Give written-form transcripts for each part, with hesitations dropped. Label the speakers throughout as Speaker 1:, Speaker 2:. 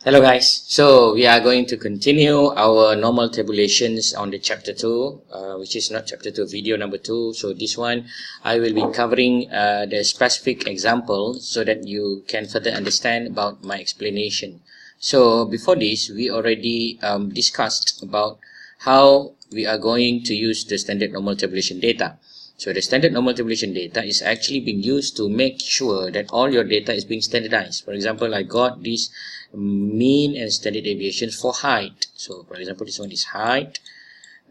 Speaker 1: Hello guys, so we are going to continue our normal tabulations on the chapter 2, which is not chapter 2, video number 2. So this one I will be covering the specific example so that you can further understand about my explanation. So before this, we already discussed about how we are going to use the standard normal tabulation data. So the standard normal tabulation data is actually being used to make sure that all your data is being standardized. For example, I got this mean and standard deviations for height. So for example, this one is height.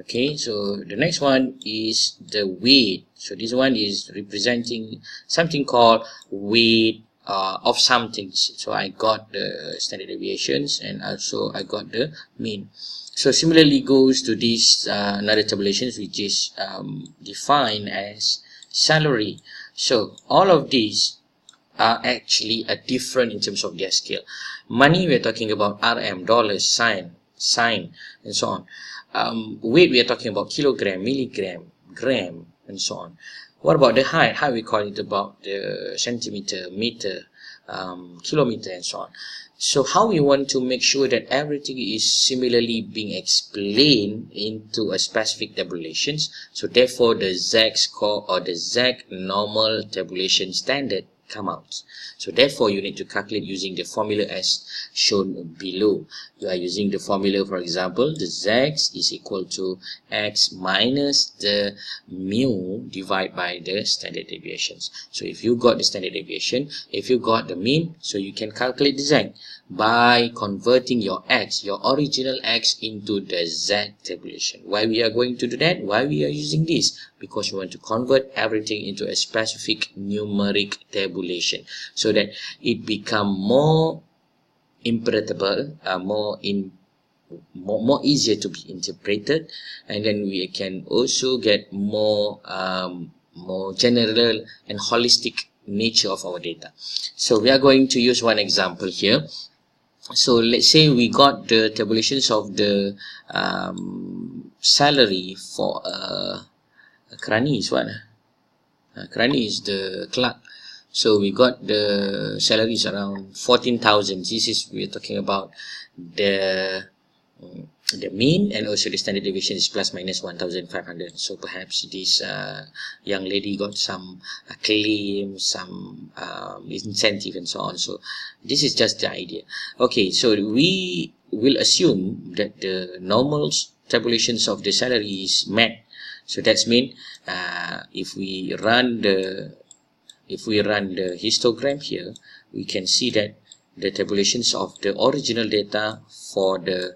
Speaker 1: Okay, so the next one is the weight. So this one is representing something called weight of something. So I got the standard deviations and also I got the mean. So similarly goes to this another tabulations, which is defined as salary. So all of these are actually different in terms of their scale. Money, we're talking about RM, dollars, sign, and so on. Weight, we are talking about kilogram, milligram, gram, and so on. What about the height? How we call it about the centimeter, meter, kilometer, and so on. So how we want to make sure that everything is similarly being explained into a specific tabulations. So therefore the z-score or the z-normal tabulation standard come out. So therefore you need to calculate using the formula as shown below. You are using the formula, for example, the z is equal to x minus the mu divided by the standard deviations. So if you got the standard deviation, if you got the mean, so you can calculate the z by converting your x, your original x, into the z tabulation. Why we are going to do that? Why we are using this? Because we want to convert everything into a specific numeric tabulation so that it become more interpretable, more easier to be interpreted, and then we can also get more general and holistic nature of our data. So we are going to use one example here. So let's say we got the tabulations of the salary for Krani is what? Krani is the clerk. So we got the salaries around 14,000. This is, we're talking about the mean, and also the standard deviation is plus minus 1,500. So perhaps this young lady got some claim, some incentive, and so on. So this is just the idea. Okay, so we will assume that the normal tabulations of the salary is met. So that's mean if we run the histogram here, we can see that the tabulations of the original data for the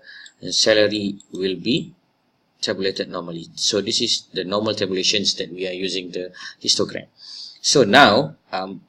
Speaker 1: salary will be tabulated normally. So this is the normal tabulations that we are using the histogram. So now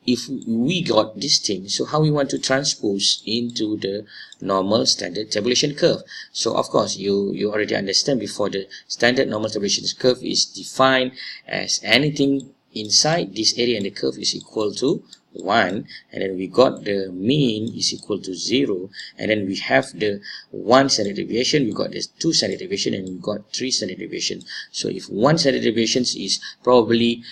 Speaker 1: if we got this thing, so how we want to transpose into the normal standard tabulation curve? So of course you already understand before, the standard normal tabulation curve is defined as anything inside this area and the curve is equal to 1, and then we got the mean is equal to 0, and then we have the 1 standard deviation, we got this 2 standard deviation, and we got 3 standard deviation. So if 1 standard deviation is probably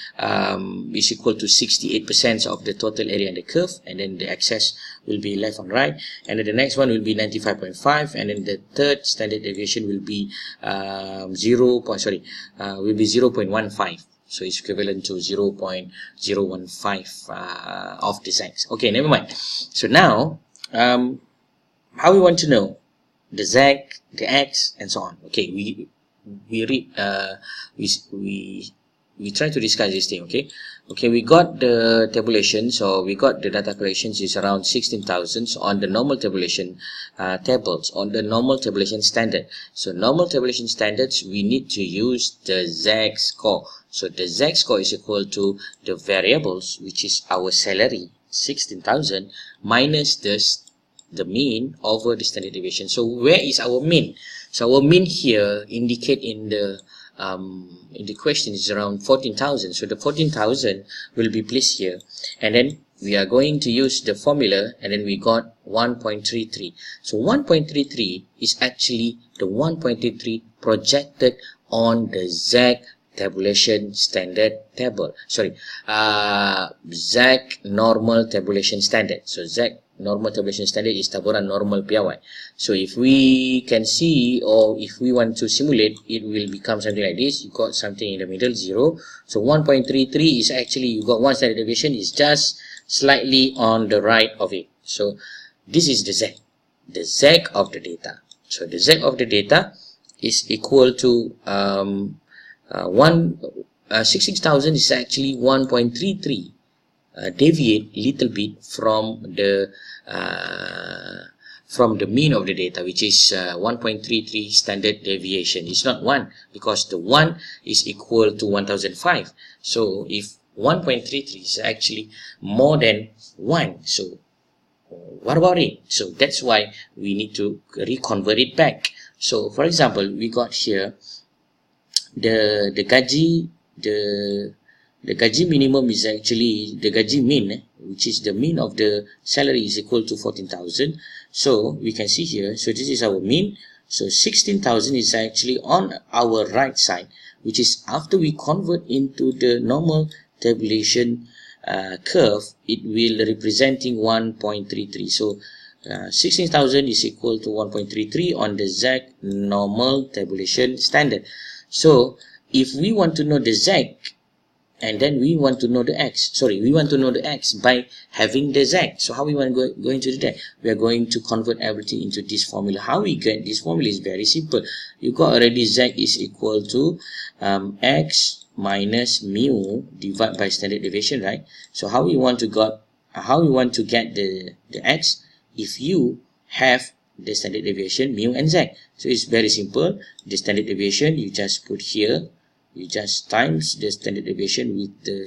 Speaker 1: is equal to 68% of the total area in the curve, and then the excess will be left on right, and then the next one will be 95.5, and then the third standard deviation will be 0.15. So it's equivalent to 0.015 of the z. Okay, never mind. So now, how we want to know the z, the x, and so on. Okay, we try to discuss this thing. Okay, we got the tabulation, so we got the data collections is around 16,000 on the normal tabulation tables, on the normal tabulation standard. So normal tabulation standards, we need to use the z-score. So the z-score is equal to the variables, which is our salary 16,000 minus the mean over the standard deviation. So where is our mean? So our mean here indicate in the question is around 14,000. So the 14,000 will be placed here, and then we are going to use the formula, and then we got 1.33. So 1.33 is actually the 1.33 projected on the z tabulation standard table. Z normal tabulation standard. So Z normal tabulation standard is taburan normal piawai. So if we can see, or if we want to simulate, it will become something like this. You got something in the middle, 0. So 1.33 is actually, you got one standard deviation is just slightly on the right of it. So this is the Z of the data. So the Z of the data is equal to 66,000 is actually 1.33 deviate little bit from the mean of the data, which is 1.33 standard deviation. It's not 1, because the 1 is equal to 1005. So if 1.33 is actually more than 1, so what about it? So that's why we need to reconvert it back. So for example, we got here the gaji minimum is actually the gaji mean, which is the mean of the salary, is equal to 14,000. So we can see here, so this is our mean. So 16,000 is actually on our right side, which is after we convert into the normal tabulation curve, it will representing 1.33. So 16,000 is equal to 1.33 on the Z normal tabulation standard. So if we want to know the Z, and then we want to know the X, we want to know the X by having the Z. So how we want to go into that? We are going to convert everything into this formula. How we get this formula is very simple. You got already Z is equal to X minus mu divided by standard deviation, right? So how we want to get the X? If you have the standard deviation mu and Z. So it's very simple. The standard deviation you just put here, you just times the standard deviation with the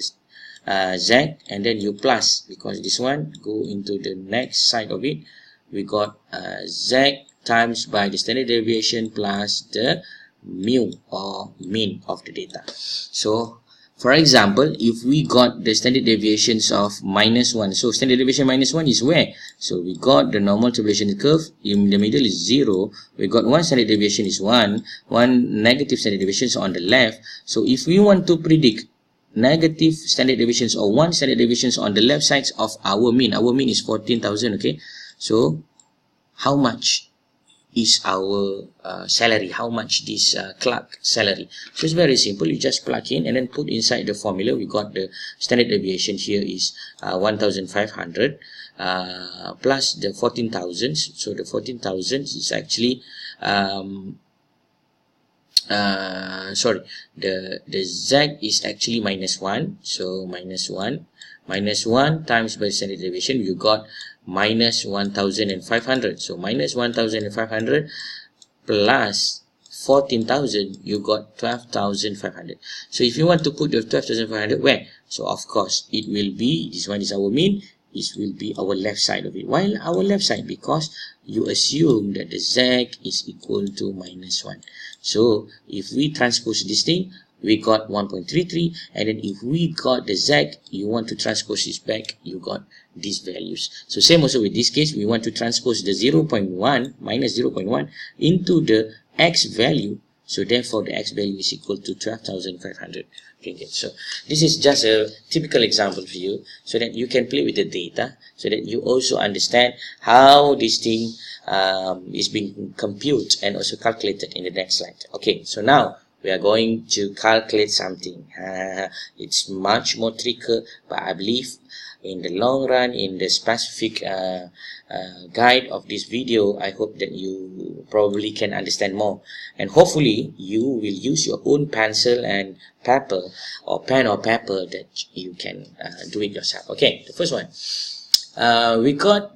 Speaker 1: Z, and then you plus, because this one go into the next side of it. We got Z times by the standard deviation plus the mu or mean of the data. So for example, if we got the standard deviations of -1, so standard deviation -1 is where? So we got the normal tabulation curve, in the middle is 0, we got one standard deviation is 1, one negative standard deviation is on the left. So if we want to predict negative standard deviations or one standard deviations on the left sides of our mean is 14,000, okay? So how much is our salary, how much this clerk salary? So it's very simple. You just plug in and then put inside the formula. We got the standard deviation here is 1,500 plus the 14,000. So the 14,000 is actually the Z is actually -1. So -1 times by standard deviation, you got -1,500. So -1,500 plus 14,000, you got 12,500. So if you want to put the 12,500 where? So of course it will be, this one is our mean, this will be our left side of it. Why our left side? Because you assume that the Z is equal to -1. So if we transpose this thing, we got 1.33, and then if we got the Z, you want to transpose this back, you got these values. So same also with this case, we want to transpose the 0.1 minus 0.1 into the X value. So therefore the X value is equal to 12,500 ringgit. So this is just a typical example for you, so that you can play with the data, so that you also understand how this thing is being computed and also calculated in the next slide. Okay, so now we are going to calculate something. It's much more trickier, but I believe in the long run, in the specific guide of this video, I hope that you probably can understand more, and hopefully you will use your own pencil and paper, or pen or paper, that you can do it yourself. Okay, the first one, we got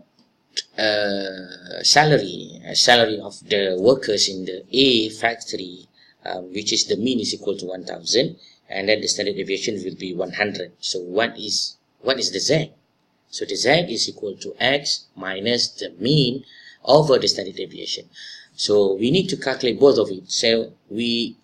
Speaker 1: salary of the workers in the A factory, which is the mean is equal to 1,000, and then the standard deviation will be 100. So what is the Z? So the Z is equal to X minus the mean over the standard deviation. So we need to calculate both of it. So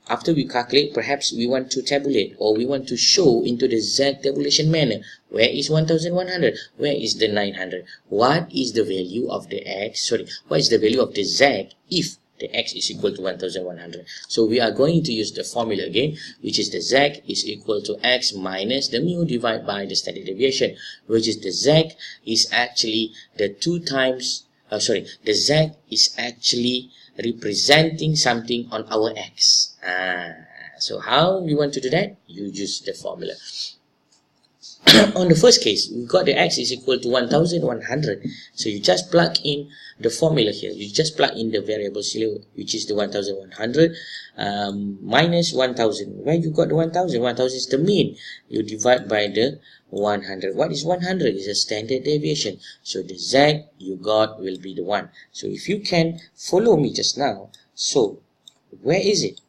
Speaker 1: after we calculate, perhaps we want to tabulate, or we want to show into the Z tabulation manner. Where is 1,100? Where is the 900? What is the value of the X? What is the value of the Z if the x is equal to 1100. So we are going to use the formula again, which is the z is equal to x minus the mu divided by the standard deviation, which is the z is actually the 2 times, the z is actually representing something on our x. So how we want to do that? You use the formula. On the first case, we got the x is equal to 1100. So you just plug in the formula here. You just plug in the variables here, which is the 1100 minus 1000. Where you got the 1000? 1000 is the mean. You divide by the 100. What is 100? Is a standard deviation. So the z you got will be the 1. So if you can follow me just now, so where is it?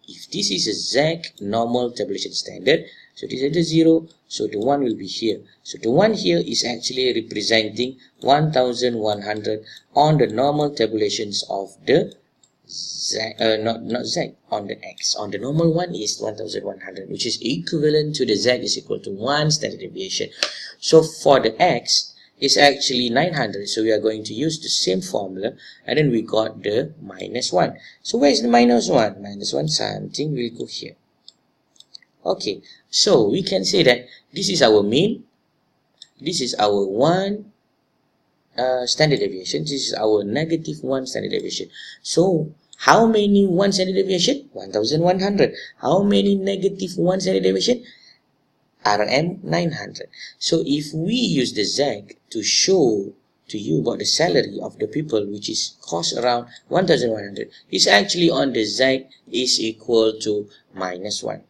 Speaker 1: If this is a z normal tabulation standard, so this is the 0, so the 1 will be here. So the 1 here is actually representing 1100 on the normal tabulations of the z, not z, on the x. On the normal one is 1100, which is equivalent to the z is equal to 1 standard deviation. So for the x, is actually 900, so we are going to use the same formula, and then we got the minus 1. So where is the minus 1? Minus 1 something will go here. Okay, so we can say that this is our mean, this is our 1 standard deviation, this is our negative 1 standard deviation. So how many 1 standard deviation? 1100. How many negative 1 standard deviation? RM 900. So if we use the z to show to you about the salary of the people, which is cost around 1100, is actually on the z is equal to minus 1.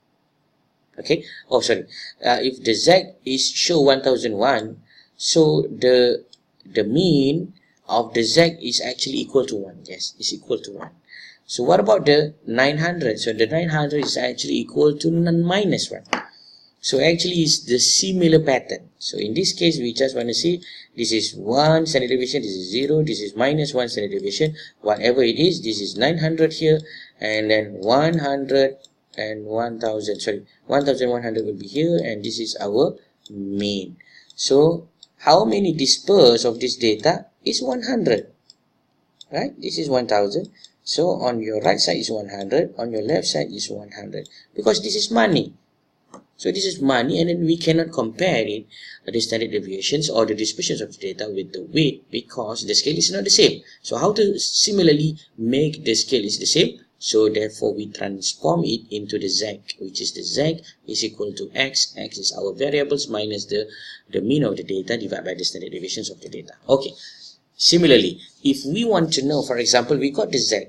Speaker 1: Okay, oh sorry, if the z is show 1001, so the mean of the z is actually equal to 1. Yes, is equal to 1. So what about the 900? So the 900 is actually equal to minus 1. So actually it's the similar pattern. So in this case, we just want to see this is 1 standard deviation, this is 0, this is minus 1 standard deviation, whatever it is, this is 900 here, and then 100 and 1000, sorry, 1100 will be here, and this is our mean. So how many dispersed of this data is 100, right? This is 1000. So on your right side is 100, on your left side is 100, because this is money. So this is money, and then we cannot compare it, the standard deviations or the dispersions of the data with the weight, because the scale is not the same. So how to similarly make the scale is the same? So therefore we transform it into the z, which is the z is equal to x. X is our variables minus the mean of the data divided by the standard deviations of the data. Okay. Similarly, if we want to know, for example, we got the z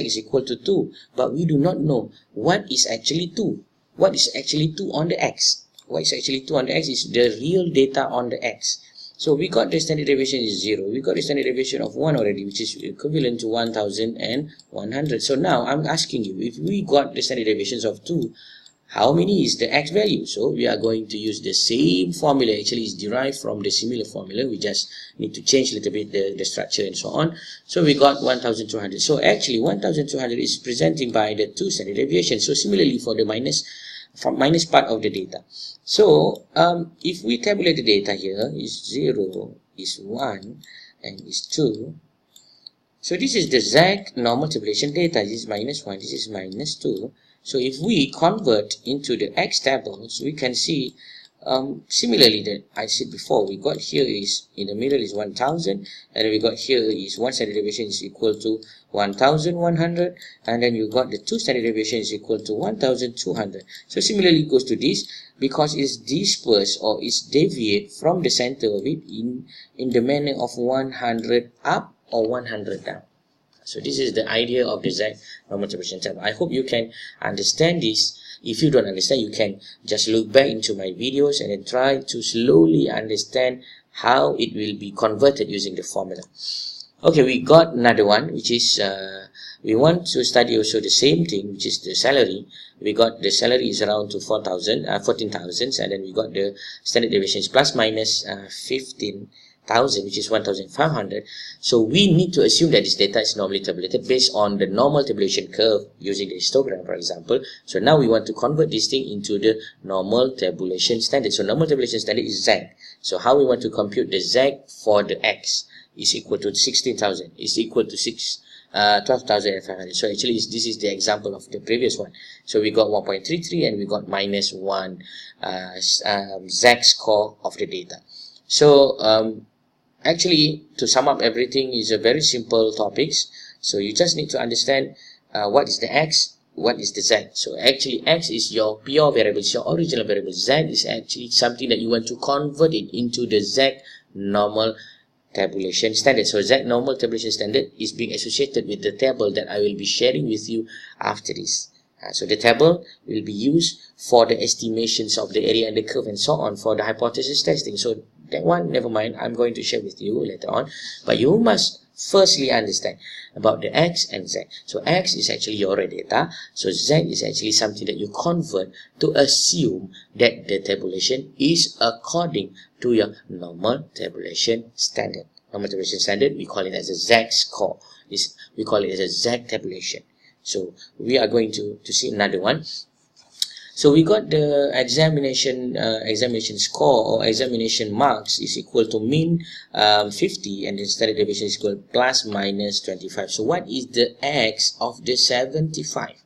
Speaker 1: is equal to 2, but we do not know what is actually 2. What is actually 2 on the x? What is actually 2 on the x is the real data on the x. So we got the standard deviation is 0. We got the standard deviation of 1 already, which is equivalent to 1100. So now I'm asking you, if we got the standard deviations of 2, how many is the x value? So we are going to use the same formula. Actually, it's derived from the similar formula. We just need to change a little bit the structure and so on. So we got 1200. So actually 1200 is presenting by the 2 standard deviations. So similarly for the minus part of the data. So if we tabulate the data here, is 0, is 1, and is 2. So this is the z normal tabulation data. This is minus 1, this is minus 2. So if we convert into the x tables, we can see similarly that I said before, we got here is in the middle is 1000, and we got here is 1 standard deviation is equal to 1100, and then you got the 2 standard deviation is equal to 1200. So similarly it goes to this, because it's dispersed or it's deviate from the center of it in the manner of 100 up or 100 down. So this is the idea of the z normal tabulation table. I hope you can understand this. If you don't understand, you can just look back into my videos and then try to slowly understand how it will be converted using the formula. Okay, we got another one, which is we want to study also the same thing, which is the salary. We got the salary is around to 14,000, and then we got the standard deviation is plus minus 15,000, which is 1,500. So we need to assume that this data is normally tabulated based on the normal tabulation curve using the histogram, for example. So now we want to convert this thing into the normal tabulation standard. So normal tabulation standard is z. So how we want to compute the z for the x? is equal to 16,000 is equal to 12,500. So actually this is the example of the previous one. So we got 1.33 and we got minus 1 z-score of the data. So actually, to sum up everything, is a very simple topics. So you just need to understand what is the x, what is the z. So actually x is your pure variable, it's your original variable. Z is actually something that you want to convert it into the z normal tabulation standard. So z normal tabulation standard is being associated with the table that I will be sharing with you after this. So the table will be used for the estimations of the area and the curve and so on for the hypothesis testing. So that one, never mind, I'm going to share with you later on. But you must firstly understand about the x and z. So x is actually your data. So z is actually something that you convert to assume that the tabulation is according to your normal tabulation standard. Normal tabulation standard, we call it as a z-score. We call it as a z tabulation. So we are going to see another one. So we got the examination score or examination marks is equal to mean 50 and the standard deviation is equal plus minus 25. So what is the x of the 75?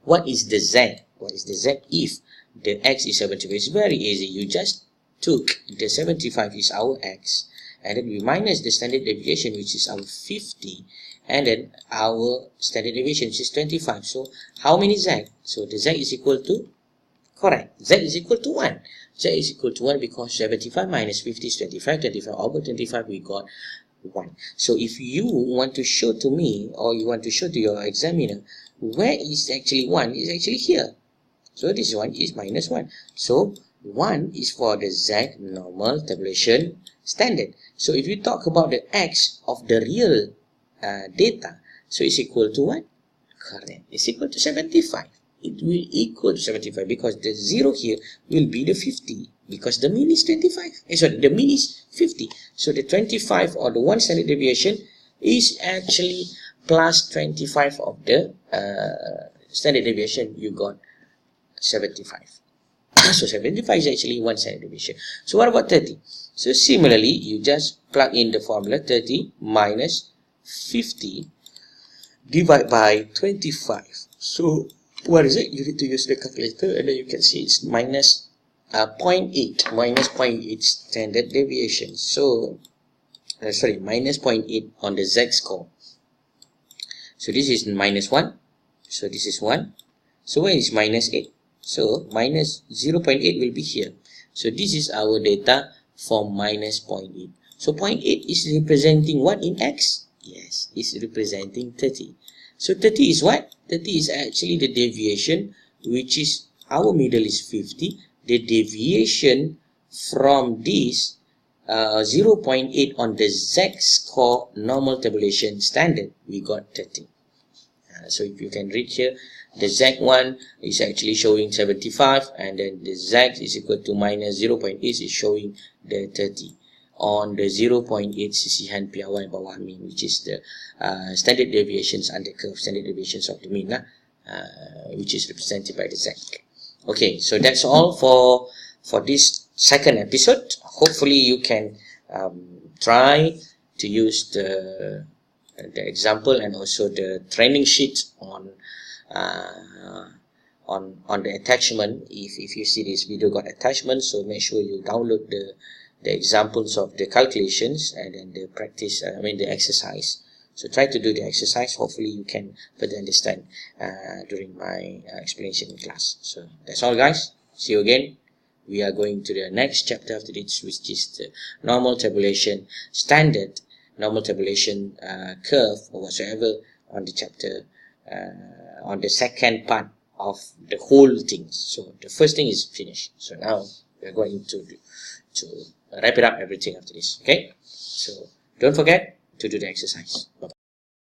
Speaker 1: What is the z? What is the z if the x is 75? It's very easy. You just took the 75 is our x and then we minus the standard deviation, which is our 50, and then our standard deviation, which is 25. So how many z? So the z is equal to, correct, z is equal to 1. Z is equal to 1 because 75 minus 50 is 25. 25 over 25, we got 1. So if you want to show to me, or you want to show to your examiner, where is actually 1? Is actually here. So this one is minus 1. So 1 is for the z normal tabulation standard. So if you talk about the x of the real data, so it's equal to what? Correct. It's equal to 75. It will equal to 75 because the 0 here will be the 50 because the mean is 25. The mean is 50. So the 25 or the 1 standard deviation is actually plus 25 of the standard deviation. You got 75. So 75 is actually 1 standard deviation. So what about 30? So similarly, you just plug in the formula 30 minus 50 divided by 25. So what is it? You need to use the calculator and then you can see it's minus 0.8. Minus 0.8 standard deviation. So, minus 0.8 on the z-score. So this is minus 1. So this is 1. So where is minus 8? So minus 0.8 will be here. So this is our data for minus 0.8. So 0.8 is representing what in x? Yes, it's representing 30. So 30 is what? 30 is actually the deviation, which is our middle is 50. The deviation from this 0.8 on the z-score normal tabulation standard, we got 30. So if you can read here, the z1 is actually showing 75 and then the z is equal to minus 0.8 is showing the 30 on the 0.8 sisihan piawai bawah mean, which is the standard deviations under curve, standard deviations of the mean, which is represented by the z. Okay, so that's all for this second episode. Hopefully you can try to use the example and also the training sheet on the attachment. If you see this video got attachment, so make sure you download the examples of the calculations and then the practice, the exercise. So try to do the exercise. Hopefully you can further understand during my explanation in class. So that's all, guys. See you again. We are going to the next chapter after this, which is the normal tabulation standard, normal tabulation curve or whatsoever on the chapter, on the second part of the whole thing. So the first thing is finished. So now we are going to wrap it up everything after this. Okay, so don't forget to do the exercise. Bye bye.